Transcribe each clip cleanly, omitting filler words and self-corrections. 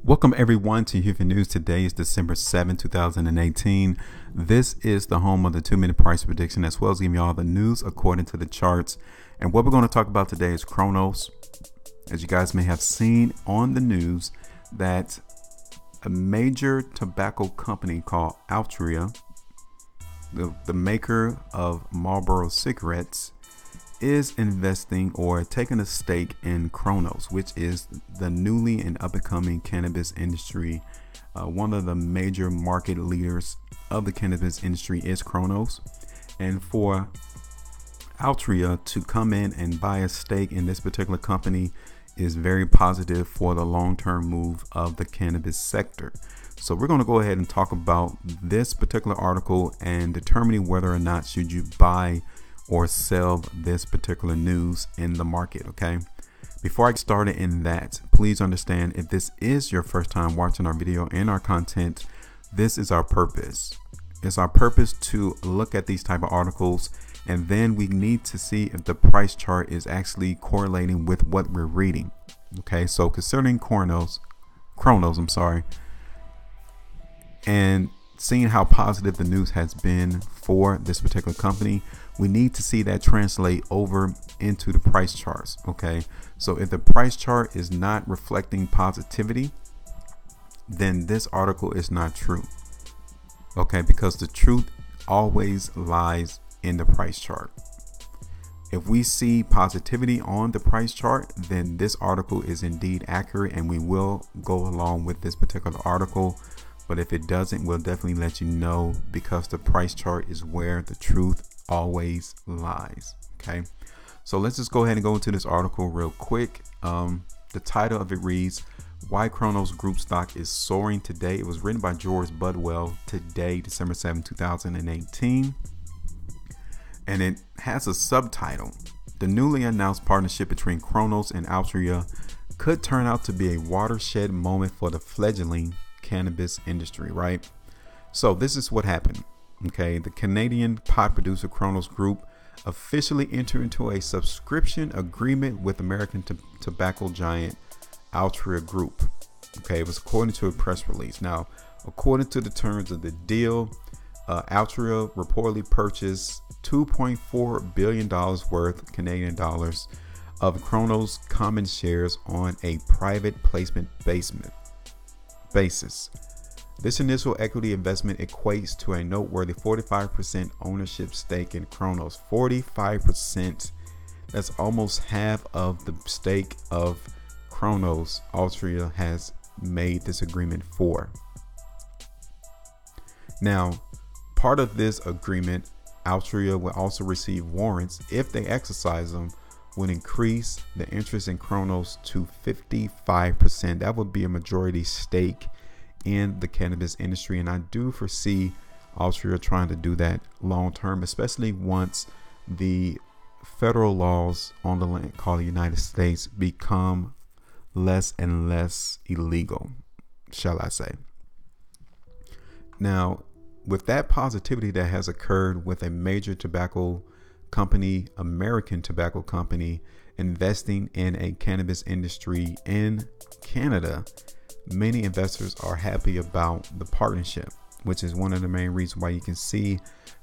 Welcome everyone to HueFin News. Today is December 7, 2018. This is the home of the 2-minute price prediction, as well as giving you all the news according to the charts. And what we're going to talk about today is Cronos. As you guys may have seen on the news, that a major tobacco company called Altria, the maker of MARLBORO cigarettes, is investing or taking a stake in Cronos, which is the newly and up-and-coming cannabis industry. One of the major market leaders of the cannabis industry is Cronos, and for Altria to come in and buy a stake in this particular company is very positive for the long-term move of the cannabis sector. So we're going to go ahead and talk about this particular article and determining whether or not should you buy or sell this particular news in the market. Okay, before I get started in that, please understand, if this is your first time watching our video and our content, this is our purpose. It's our purpose to look at these type of articles, and then we need to see if the price chart is actually correlating with what we're reading. Okay, so concerning Cronos, and seeing how positive the news has been for this particular company, we need to see that translate over into the price charts. Okay, so if the price chart is not reflecting positivity, then this article is not true. Okay, because the truth always lies in the price chart. If we see positivity on the price chart, then this article is indeed accurate and we will go along with this particular article. But if it doesn't, we'll definitely let you know, because the price chart is where the truth always lies. Okay, so let's just go ahead and go into this article real quick. The title of it reads, "Why Cronos Group Stock is Soaring Today." It was written by George Budwell today, December 7, 2018. And it has a subtitle: "The newly announced partnership between Cronos and Altria could turn out to be a watershed moment for the fledgling cannabis industry." Right, so this is what happened. Okay, the Canadian pot producer Cronos Group officially entered into a subscription agreement with American tobacco giant Altria Group. Okay, it was according to a press release. Now, according to the terms of the deal, Altria reportedly purchased $2.4 billion worth Canadian dollars of Cronos common shares on a private placement basis. This initial equity investment equates to a noteworthy 45% ownership stake in Cronos. 45%. That's almost half of the stake of Cronos Altria has made this agreement for. Now, part of this agreement, Altria will also receive warrants. If they exercise them, would increase the interest in Cronos to 55%. That would be a majority stake in the cannabis industry, and I do foresee Altria trying to do that long term, especially once the federal laws on the land called the United States become less and less illegal, shall I say. Now, with that positivity that has occurred with a major tobacco company, American tobacco company, investing in a cannabis industry in Canada, many investors are happy about the partnership, which is one of the main reasons why you can see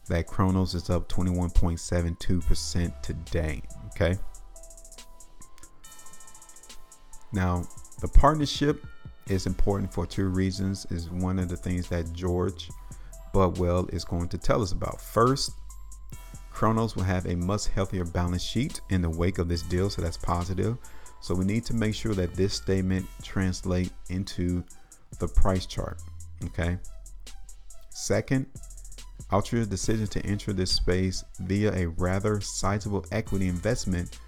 that Cronos is up 21.72% today. Okay, now the partnership is important for two reasons. Is one of the things that George Budwell is going to tell us about. First, Cronos will have a much healthier balance sheet in the wake of this deal, so that's positive. So we need to make sure that this statement translates into the price chart. Okay. Second, Altria's decision to enter this space via a rather sizable equity investment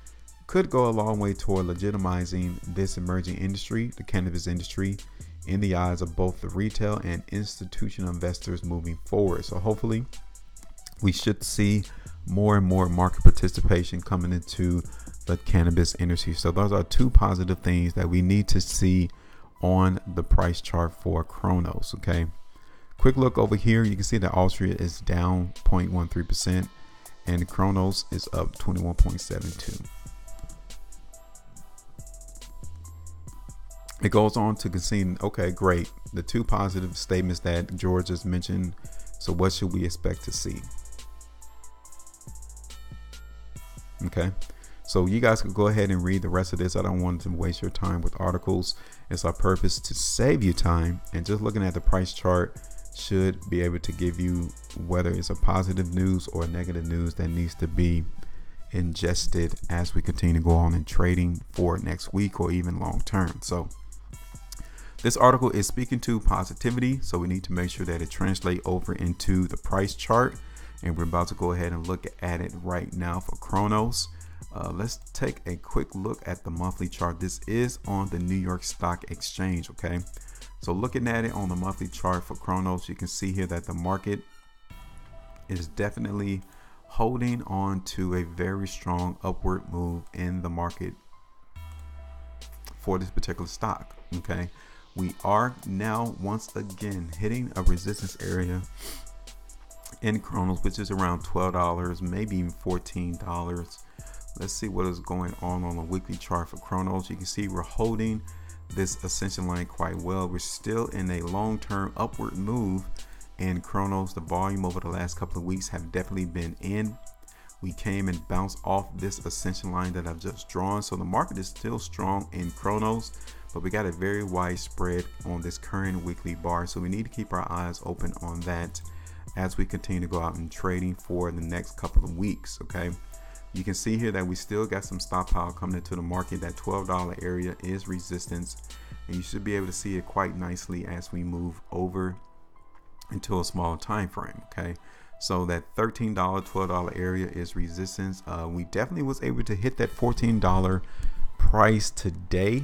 could go a long way toward legitimizing this emerging industry, the cannabis industry, in the eyes of both the retail and institutional investors moving forward. So hopefully we should see more and more market participation coming into the cannabis industry. So those are two positive things that we need to see on the price chart for Cronos. Okay, quick look over here. You can see that Altria is down 0.13% and Cronos is up 21.72. It goes on to concede, okay, great. The two positive statements that George just mentioned. So what should we expect to see? Okay. So you guys can go ahead and read the rest of this. I don't want to waste your time with articles. It's our purpose to save you time. And just looking at the price chart should be able to give you whether it's a positive news or negative news that needs to be ingested as we continue to go on in trading for next week or even long term. So this article is speaking to positivity, so we need to make sure that it translates over into the price chart, and we're about to go ahead and look at it right now for Cronos. Let's take a quick look at the monthly chart. This is on the New York Stock Exchange. Okay, so looking at it on the monthly chart for Cronos, you can see here that the market is definitely holding on to a very strong upward move in the market for this particular stock. Okay, we are now once again hitting a resistance area in Cronos, which is around $12, maybe even $14. Let's see what is going on a weekly chart for Cronos. You can see we're holding this ascension line quite well. We're still in a long-term upward move in Cronos. The volume over the last couple of weeks have definitely been in. We came and bounced off this ascension line that I've just drawn. So the market is still strong in Cronos, but we got a very wide spread on this current weekly bar. So we need to keep our eyes open on that as we continue to go out and trading for the next couple of weeks. Okay, you can see here that we still got some stockpile coming into the market. That $12 area is resistance, and you should be able to see it quite nicely as we move over into a small time frame. Okay, so that $13, $12 area is resistance. We definitely was able to hit that $14 price today,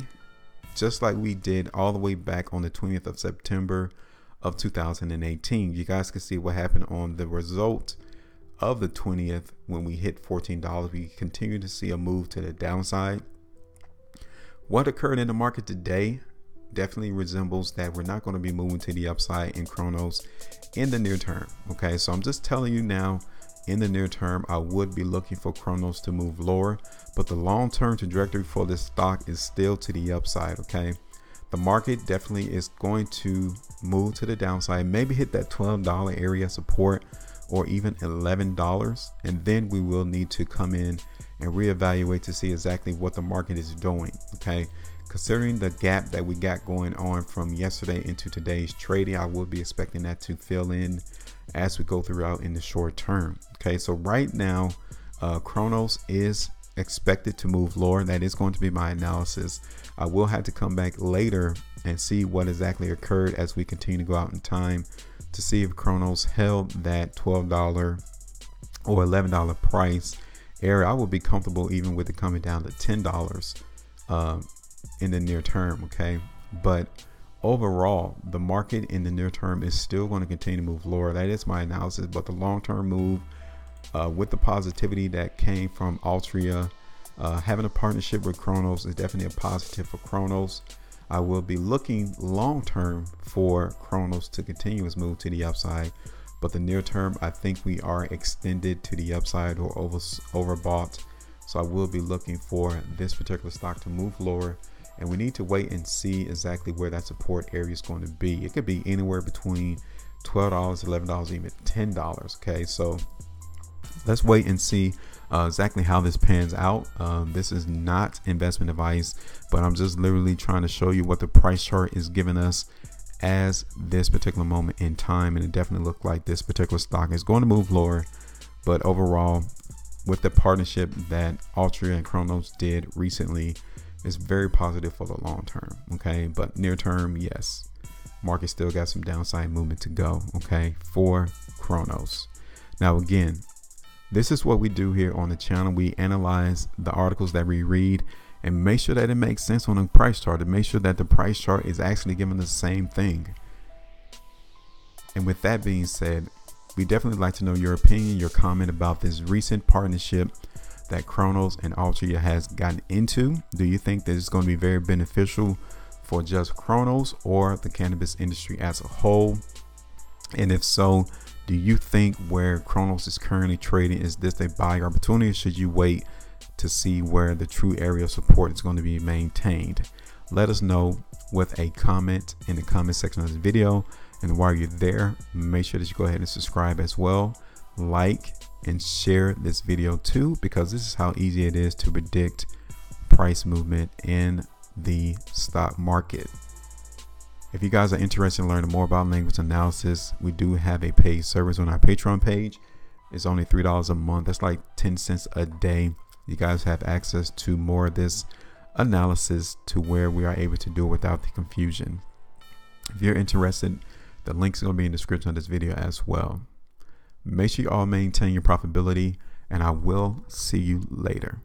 just like we did all the way back on the 20th of September of 2018. You guys can see what happened on the result of the 20th when we hit $14. We continue to see a move to the downside. What occurred in the market today definitely resembles that we're not going to be moving to the upside in Cronos in the near term. Okay, so I'm just telling you now, in the near term, I would be looking for Cronos to move lower, but the long-term trajectory for this stock is still to the upside. Okay, the market definitely is going to move to the downside, maybe hit that $12 area support or even $11, and then we will need to come in and reevaluate to see exactly what the market is doing. Okay, considering the gap that we got going on from yesterday into today's trading, I will be expecting that to fill in as we go throughout in the short term. Okay, so right now Cronos is expected to move lower. That is going to be my analysis. I will have to come back later and see what exactly occurred as we continue to go out in time to see if Cronos held that $12 or $11 price area. I will be comfortable even with it coming down to $10 in the near term. Okay, but overall the market in the near term is still going to continue to move lower. That is my analysis, but the long-term move with the positivity that came from Altria having a partnership with Cronos is definitely a positive for Cronos. I will be looking long term for Cronos to continue its move to the upside, but the near term, I think we are extended to the upside or overbought. So I will be looking for this particular stock to move lower, and we need to wait and see exactly where that support area is going to be. It could be anywhere between $12, $11, even $10. Okay, so let's wait and see exactly how this pans out. This is not investment advice, but I'm just literally trying to show you what the price chart is giving us as this particular moment in time, and it definitely looked like this particular stock is going to move lower. But overall, with the partnership that Altria and Cronos did recently, is very positive for the long term. Okay, but near term, yes, market still got some downside movement to go. Okay, for Cronos. Now again, this is what we do here on the channel. We analyze the articles that we read and make sure that it makes sense on the price chart, and make sure that the price chart is actually giving the same thing. And with that being said, we definitely like to know your opinion, your comment about this recent partnership that Cronos and Altria has gotten into. Do you think that it's going to be very beneficial for just Cronos or the cannabis industry as a whole? And if so, do you think where Cronos is currently trading, is this a buy opportunity, or should you wait to see where the true area of support is going to be maintained? let us know with a comment in the comment section of this video. And while you're there, make sure that you go ahead and subscribe as well, like and share this video too, because this is how easy it is to predict price movement in the stock market. If you guys are interested in learning more about language analysis, we do have a paid service on our Patreon page. It's only $3 a month. That's like 10 cents a day. You guys have access to more of this analysis to where we are able to do it without the confusion. If you're interested, the link's going to be in the description of this video as well. Make sure you all maintain your profitability, and I will see you later.